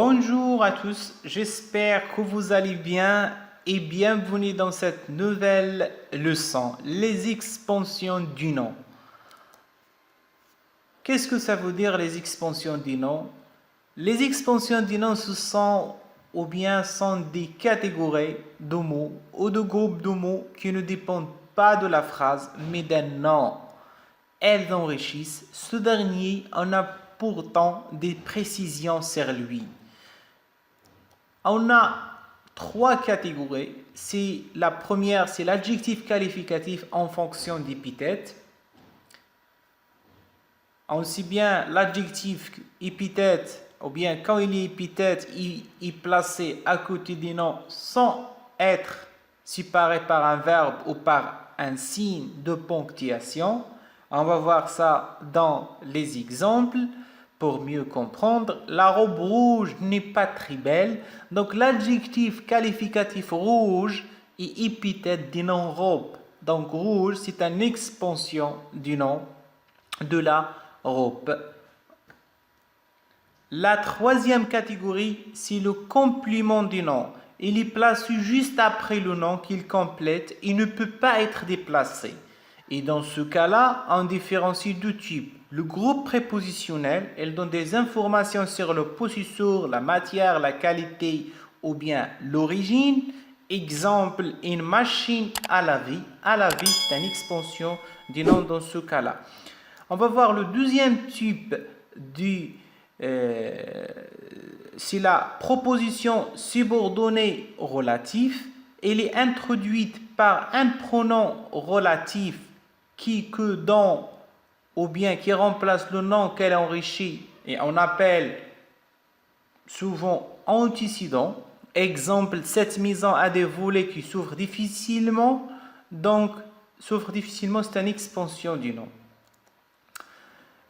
Bonjour à tous, j'espère que vous allez bien et bienvenue dans cette nouvelle leçon, les expansions du nom. Qu'est-ce que ça veut dire les expansions du nom? Les expansions du nom sont des catégories de mots ou de groupes de mots qui ne dépendent pas de la phrase mais d'un nom. Elles enrichissent ce dernier en apportant des précisions sur lui. On a trois catégories. La première, c'est l'adjectif qualificatif en fonction d'épithète. Aussi bien l'adjectif épithète, ou bien quand il est épithète, il est placé à côté des noms sans être séparé par un verbe ou par un signe de ponctuation. On va voir ça dans les exemples pour mieux comprendre. La robe rouge n'est pas très belle. Donc l'adjectif qualificatif rouge est épithète du nom robe. Donc rouge, c'est une expansion du nom de la robe. La troisième catégorie, c'est le complément du nom. Il est placé juste après le nom qu'il complète et ne peut pas être déplacé. Et dans ce cas-là, on différencie deux types. Le groupe prépositionnel, elle donne des informations sur le possesseur, la matière, la qualité ou bien l'origine. Exemple, une machine à laver. À laver, c'est une expansion du nom dans ce cas-là. On va voir le deuxième type c'est la proposition subordonnée relative. Elle est introduite par un pronom relatif qui remplace le nom qu'elle enrichit et on appelle souvent antécédent. Exemple, cette maison a des volets qui s'ouvrent difficilement. Donc, s'ouvre difficilement, c'est une expansion du nom.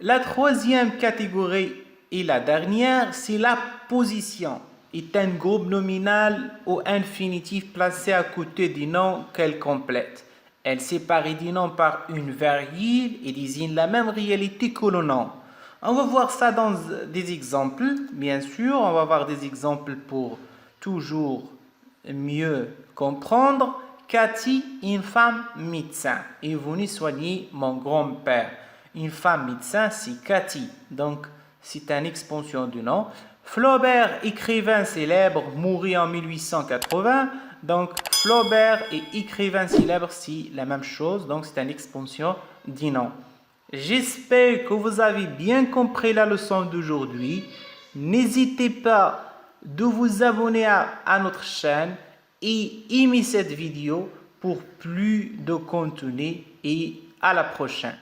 La troisième catégorie et la dernière, c'est la position. Est un groupe nominal ou infinitif placé à côté du nom qu'elle complète. Elle sépare du nom par une virgule et désigne la même réalité que le nom. On va voir ça dans des exemples, bien sûr. On va voir des exemples pour toujours mieux comprendre. Cathy, une femme médecin, est venue soigner mon grand-père. Une femme médecin, c'est Cathy. Donc, c'est une expansion du nom. Flaubert, écrivain célèbre, mourut en 1880. Donc, Flaubert et écrivain célèbre, c'est la même chose. Donc, c'est une expansion du nom. J'espère que vous avez bien compris la leçon d'aujourd'hui. N'hésitez pas de vous abonner à notre chaîne et aimer cette vidéo pour plus de contenu et à la prochaine.